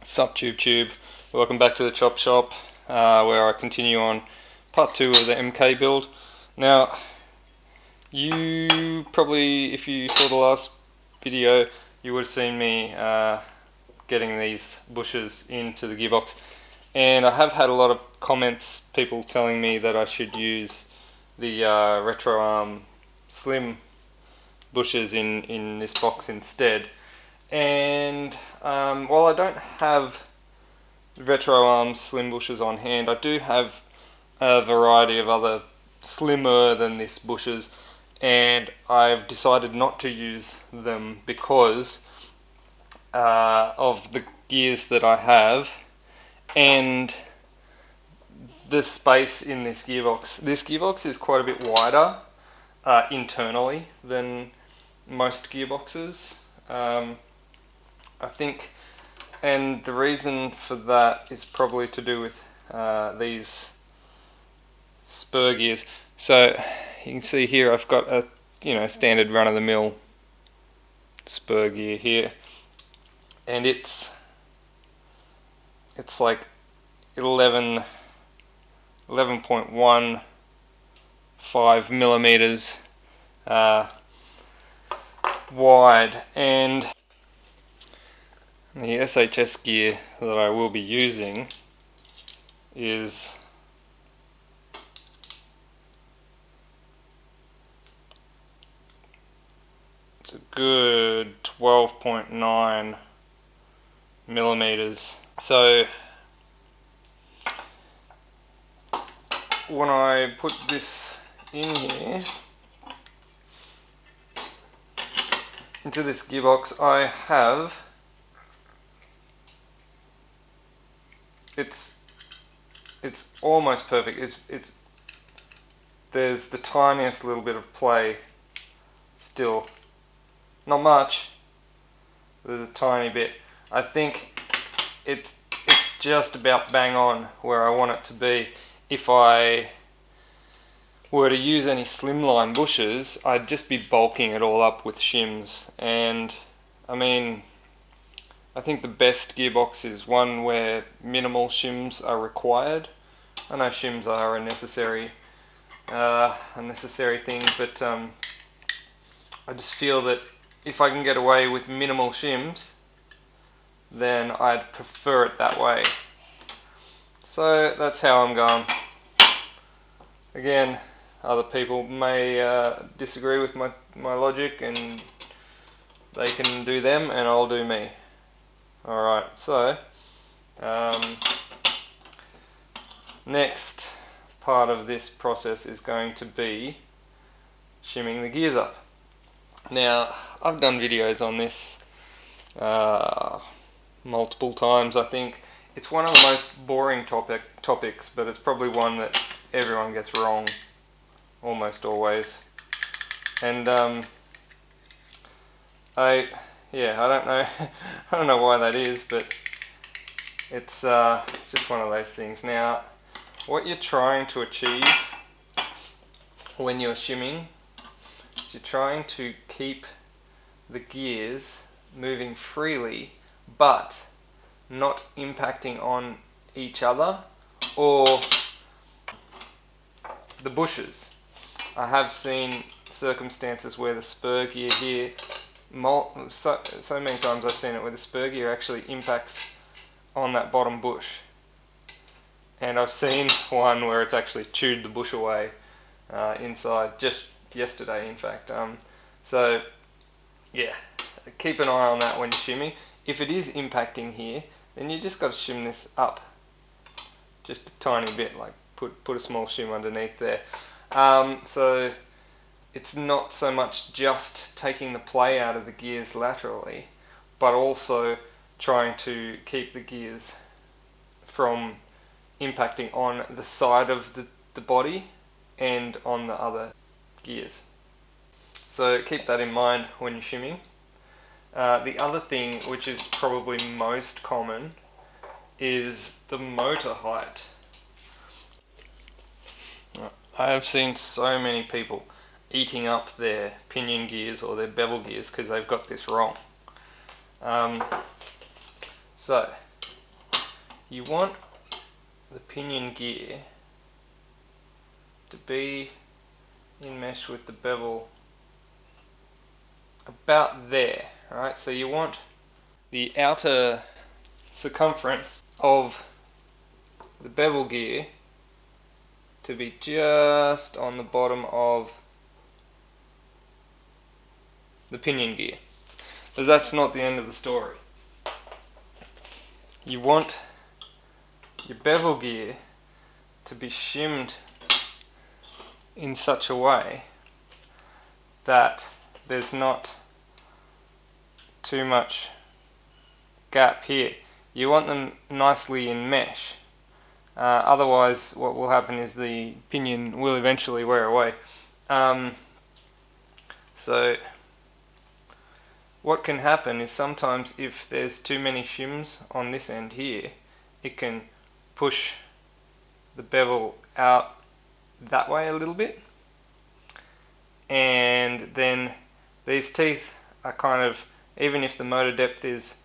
Sup tube, welcome back to the Chop Shop, where I continue on part 2 of the MK build. Now, you probably, if you saw the last video, you would have seen me getting these bushes into the gearbox, and I have had a lot of comments, people telling me that I should use the retro arm slim bushes in this box instead. And while I don't have retro arm slim bushes on hand, I do have a variety of other slimmer than this bushes, and I've decided not to use them because of the gears that I have and the space in this gearbox. This gearbox is quite a bit wider internally than most gearboxes. I think, and the reason for that is probably to do with these Spur Gears. So you can see here I've got a standard run-of-the-mill Spur gear here, and it's like 11.15 millimeters wide, and the SHS gear that I will be using is a good 12.9 millimeters. So when I put this in here into this gearbox, I have it's almost perfect. There's the tiniest little bit of play still, not much. There's a tiny bit. I think it's just about bang on where I want it to be. If I were to use any slimline bushes, I'd just be bulking it all up with shims, and I mean, I think the best gearbox is one where minimal shims are required. I know shims are a necessary thing, but I just feel that if I can get away with minimal shims, then I'd prefer it that way. So that's how I'm going. Again, other people may disagree with my logic, and they can do them and I'll do me. Alright, so next part of this process is going to be shimming the gears up. Now, I've done videos on this multiple times. I think it's one of the most boring topics, but it's probably one that everyone gets wrong almost always. And I don't know I don't know why that is, but it's just one of those things. Now, what you're trying to achieve when you're shimming is you're trying to keep the gears moving freely, but not impacting on each other or the bushes. I have seen circumstances where the spur gear here, so many times I've seen it where the spur gear actually impacts on that bottom bush, and I've seen one where it's actually chewed the bush away inside, just yesterday in fact. So yeah, keep an eye on that when you're shimming. If it is impacting here, then you just got to shim this up just a tiny bit, like put a small shim underneath there. So it's not so much just taking the play out of the gears laterally, but also trying to keep the gears from impacting on the side of the body and on the other gears. So keep that in mind when you're shimming. The other thing, which is probably most common, is the motor height. I have seen so many people eating up their pinion gears or their bevel gears because they've got this wrong. So you want the pinion gear to be in mesh with the bevel about there, right? So you want the outer circumference of the bevel gear to be just on the bottom of the pinion gear. But that's not the end of the story. You want your bevel gear to be shimmed in such a way that there's not too much gap here. You want them nicely in mesh. Otherwise what will happen is the pinion will eventually wear away. So what can happen is sometimes if there's too many shims on this end here, it can push the bevel out that way a little bit, and then these teeth are kind of, even if the motor depth is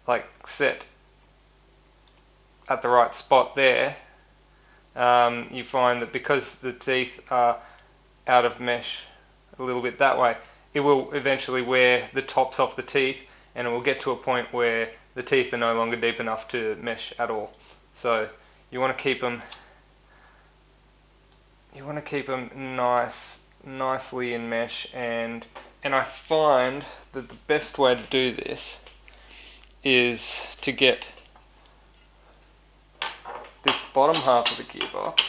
like set at the right spot there, you find that because the teeth are out of mesh a little bit that way, it will eventually wear the tops off the teeth, and it will get to a point where the teeth are no longer deep enough to mesh at all. So you want to keep them nicely in mesh, and I find that the best way to do this is to get this bottom half of the gearbox,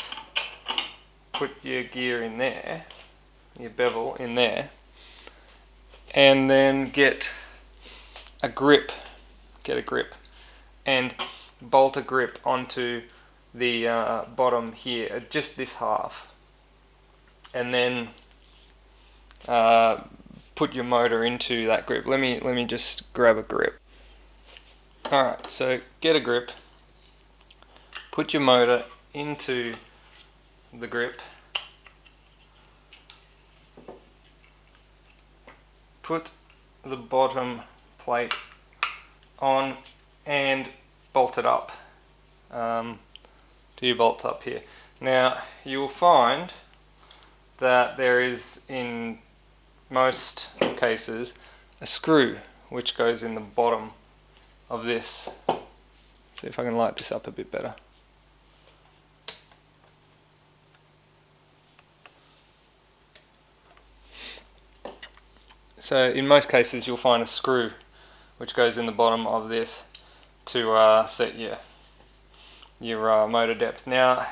put your gear in there, your bevel in there, and then get a grip, and bolt a grip onto the bottom here, just this half, and then put your motor into that grip. Let me just grab a grip. Alright, so get a grip, put your motor into the grip, put the bottom plate on and bolt it up. Two bolts up here. Now you will find that there is, in most cases, a screw which goes in the bottom of this. See if I can light this up a bit better. So in most cases you'll find a screw which goes in the bottom of this to set your motor depth. Now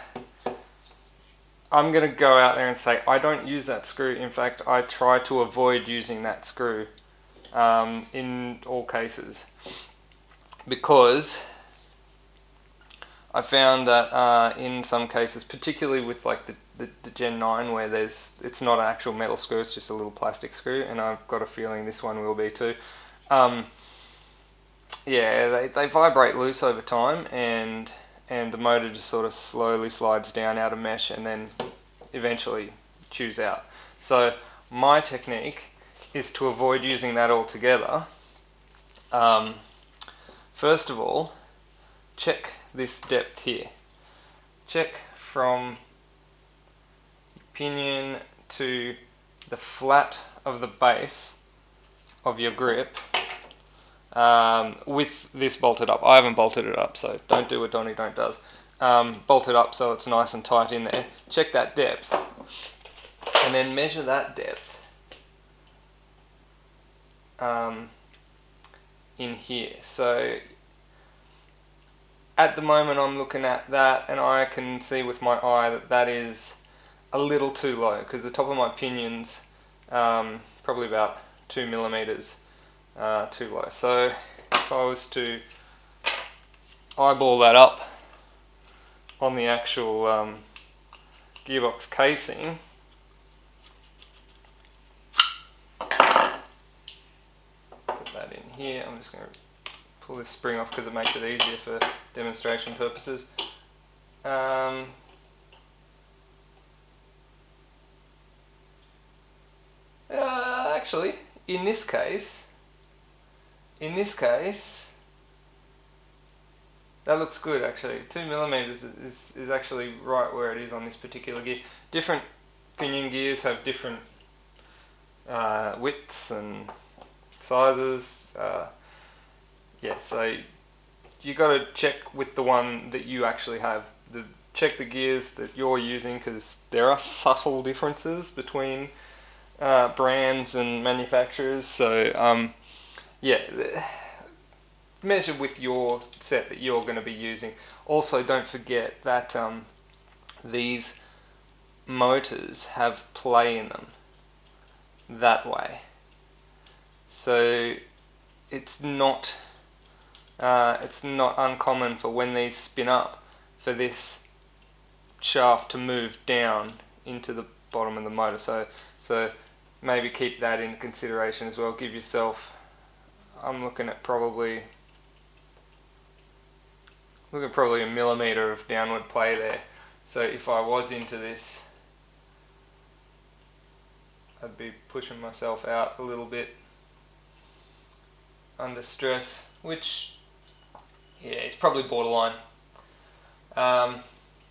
I'm going to go out there and say I don't use that screw. In fact, I try to avoid using that screw in all cases, because I found that in some cases, particularly with like the Gen 9, where it's not an actual metal screw, it's just a little plastic screw, and I've got a feeling this one will be too. Yeah, they vibrate loose over time, and the motor just sort of slowly slides down out of mesh and then eventually chews out. So my technique is to avoid using that altogether. First of all, check this depth here. Check from pinion to the flat of the base of your grip with this bolted up. I haven't bolted it up, so don't do what Donnie Don't does. Bolt it up so it's nice and tight in there. Check that depth, and then measure that depth in here. So at the moment I'm looking at that, and I can see with my eye that that is a little too low, because the top of my pinion's probably about 2 millimeters too low. So if I was to eyeball that up on the actual gearbox casing, put that in here. I'm just going to pull this spring off because it makes it easier for demonstration purposes. Actually, in this case, That looks good actually. 2mm is actually right where it is on this particular gear. Different pinion gears have different widths and sizes. Yeah, so you got to check with the one that you actually have. Check the gears that you're using, because there are subtle differences between brands and manufacturers. So yeah, measure with your set that you're going to be using. Also, don't forget that these motors have play in them that way. So it's not uncommon for when these spin up for this shaft to move down into the bottom of the motor. So maybe keep that in consideration as well. Give yourself, I'm looking at probably a millimetre of downward play there. So if I was into this, I'd be pushing myself out a little bit under stress, which, yeah, it's probably borderline.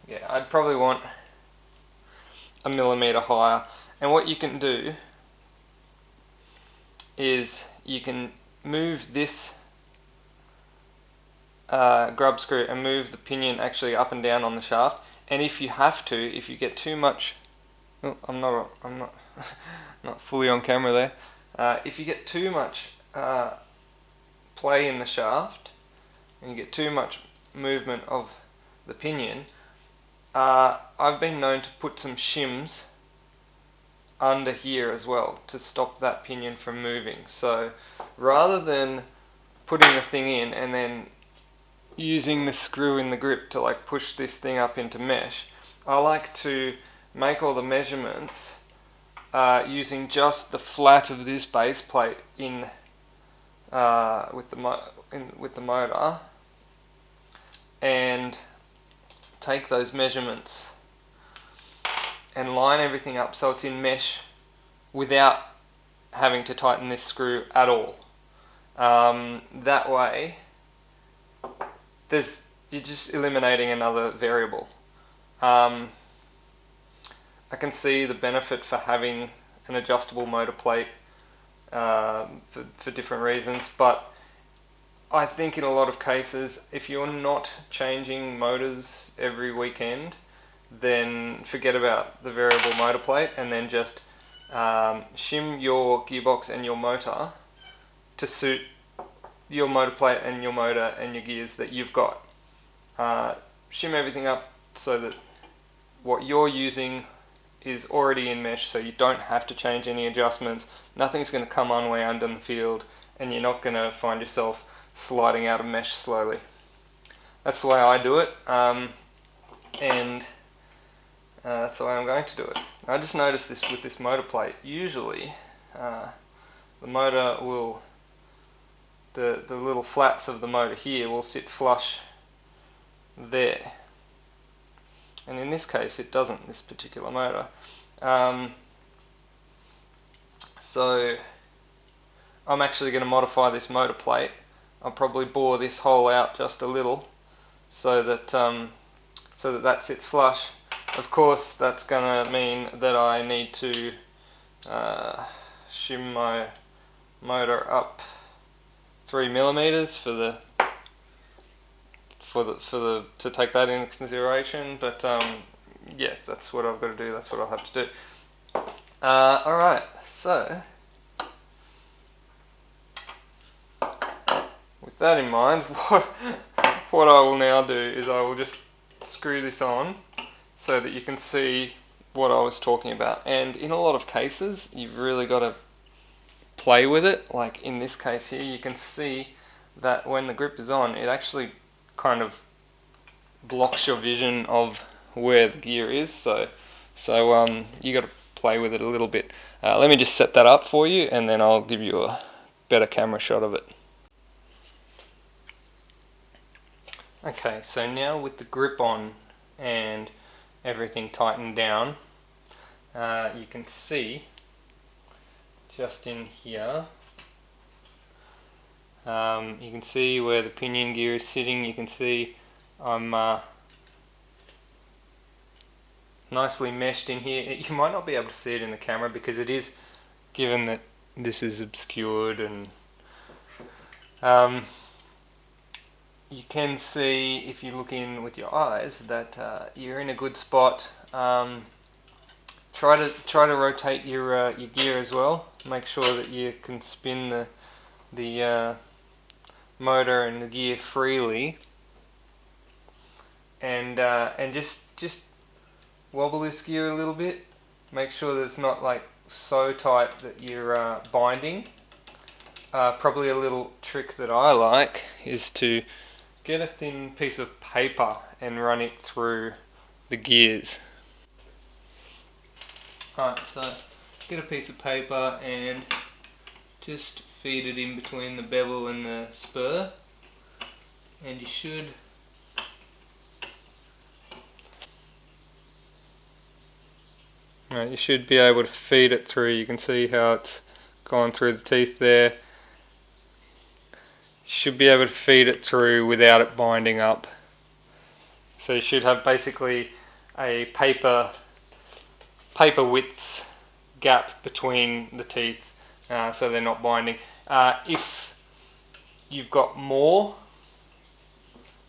Yeah, I'd probably want a millimetre higher. And what you can do is you can move this grub screw and move the pinion actually up and down on the shaft. And if you have to, if you get too much, oh, I'm not not fully on camera there. If you get too much play in the shaft and you get too much movement of the pinion, I've been known to put some shims under here as well to stop that pinion from moving. So rather than putting the thing in and then using the screw in the grip to like push this thing up into mesh, I like to make all the measurements using just the flat of this base plate in with the motor, and take those measurements and line everything up so it's in mesh without having to tighten this screw at all. That way you're just eliminating another variable. I can see the benefit for having an adjustable motor plate for different reasons, but I think in a lot of cases, if you're not changing motors every weekend, then forget about the variable motor plate and then just shim your gearbox and your motor to suit your motor plate and your motor and your gears that you've got. Shim everything up so that what you're using is already in mesh, so you don't have to change any adjustments. Nothing's going to come unwound in the field, and you're not going to find yourself sliding out of mesh slowly. That's the way I do it, and that's the way I'm going to do it. I just noticed this with this motor plate. Usually, the motor will, the little flats of the motor here will sit flush there. And in this case it doesn't, this particular motor. So I'm actually going to modify this motor plate. I'll probably bore this hole out just a little so that that sits flush. Of course that's going to mean that I need to shim my motor up 3mm to take that into consideration, but yeah, that's what I've got to do, that's what I'll have to do. Alright, so with that in mind, what I will now do is I will just screw this on so that you can see what I was talking about. And in a lot of cases you've really got to play with it. Like in this case here, you can see that when the grip is on, it actually kind of blocks your vision of where the gear is, so you got to play with it a little bit. Let me just set that up for you and then I'll give you a better camera shot of it. Okay, so now with the grip on and everything tightened down, you can see just in here, you can see where the pinion gear is sitting. You can see I'm nicely meshed in here. You might not be able to see it in the camera because it is, given that this is obscured, and you can see if you look in with your eyes that you're in a good spot. Try to rotate your gear as well. Make sure that you can spin the motor and the gear freely, and just wobble this gear a little bit. Make sure that it's not like so tight that you're binding. Probably a little trick that I like is to get a thin piece of paper and run it through the gears. Alright, so get a piece of paper and just feed it in between the bevel and the spur, and you should be able to feed it through. You can see how it's gone through the teeth there. You should be able to feed it through without it binding up. So you should have basically a paper width gap between the teeth, so they're not binding. If you've got more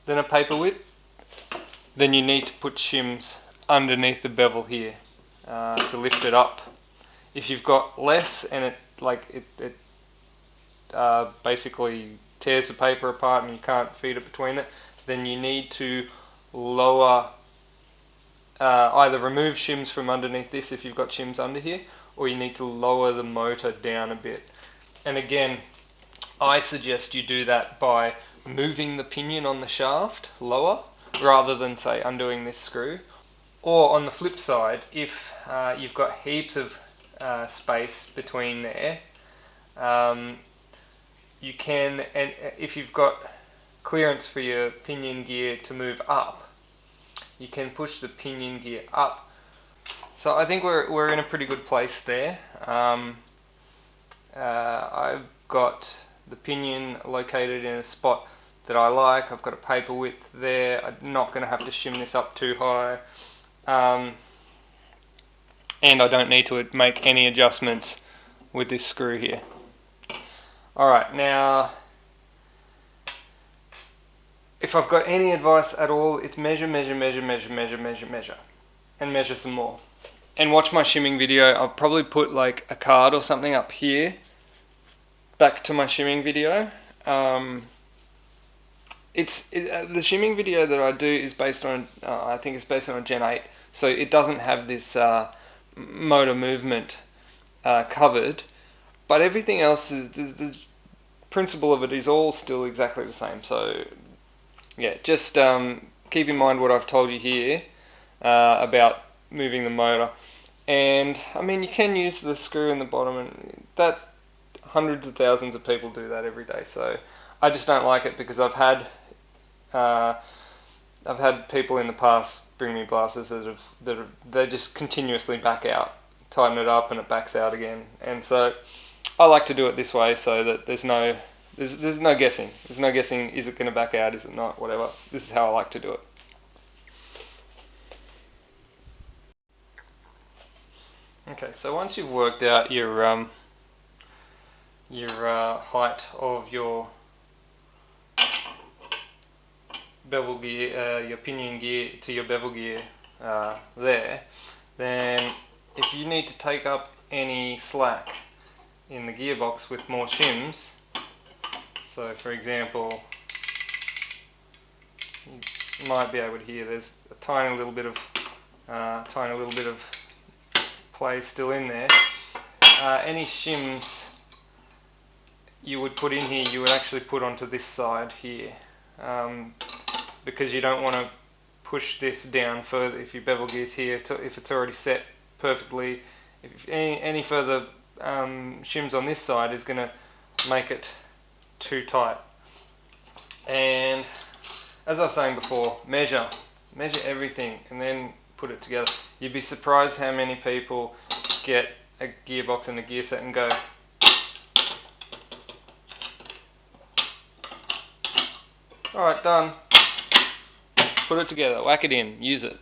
than a paper width, then you need to put shims underneath the bevel here to lift it up. If you've got less and it basically tears the paper apart and you can't feed it between it, then you need to lower, either remove shims from underneath this if you've got shims under here, or you need to lower the motor down a bit. And again, I suggest you do that by moving the pinion on the shaft lower rather than, say, undoing this screw. Or on the flip side, if you've got heaps of space between there, you can, and if you've got clearance for your pinion gear to move up, you can push the pinion gear up. So I think we're in a pretty good place there. I've got the pinion located in a spot that I like. I've got a paper width there. I'm not going to have to shim this up too high. And I don't need to make any adjustments with this screw here. Alright, now if I've got any advice at all, it's measure, and measure some more. And watch my shimming video. I'll probably put like a card or something up here, back to my shimming video. The shimming video that I do is based on, I think it's based on a Gen 8, so it doesn't have this motor movement covered, but everything else is, the principle of it is all still exactly the same. So yeah, just keep in mind what I've told you here about moving the motor. And I mean, you can use the screw in the bottom, and that hundreds of thousands of people do that every day. So I just don't like it because I've had people in the past bring me blasters that just continuously back out, tighten it up, and it backs out again. And so I like to do it this way so that there's no guessing. There's no guessing. Is it going to back out? Is it not? Whatever. This is how I like to do it. Okay, so once you've worked out your height of your bevel gear, your pinion gear to your bevel gear there, then if you need to take up any slack in the gearbox with more shims, so for example, you might be able to hear there's a tiny little bit of play still in there. Any shims you would put in here, you would actually put onto this side here, because you don't want to push this down further. If your bevel gear's here, if it's already set perfectly, if any further shims on this side is going to make it too tight. And as I was saying before, measure everything and then put it together. You'd be surprised how many people get a gearbox and a gear set and go, alright, done. put it together, whack it in, use it.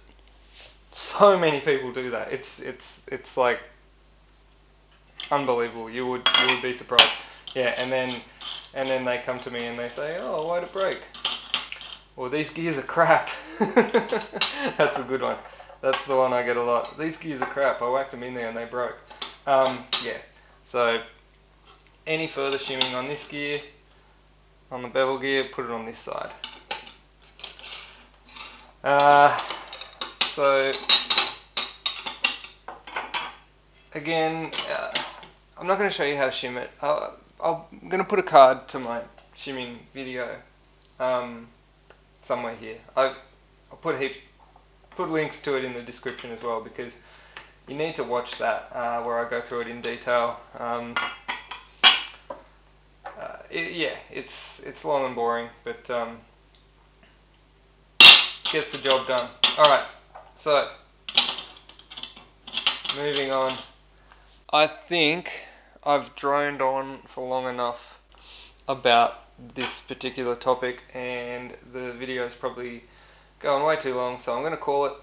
So many people do that. It's like unbelievable. You would be surprised. Yeah, and then they come to me and they say, "Oh, why'd it break?" Well, these gears are crap. That's a good one. That's the one I get a lot. These gears are crap. I whacked them in there and they broke. Yeah. So any further shimming on this gear, on the bevel gear, put it on this side. So again, I'm not going to show you how to shim it. I'm going to put a card to my shimming video somewhere here. I'll put links to it in the description as well, because you need to watch that where I go through it in detail. Yeah, it's long and boring, but gets the job done. Alright, so moving on. I think I've droned on for long enough about this particular topic, and the video is probably going way too long, so I'm going to call it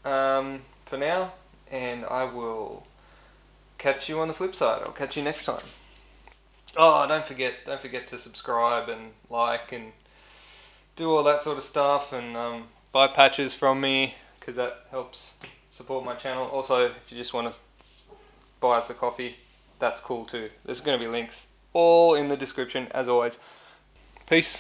for now, and I will catch you on the flip side. I'll catch you next time. Oh, don't forget to subscribe and like and do all that sort of stuff, and buy patches from me, because that helps support my channel. Also, if you just want to buy us a coffee, that's cool too. There's going to be links all in the description as always. Peace.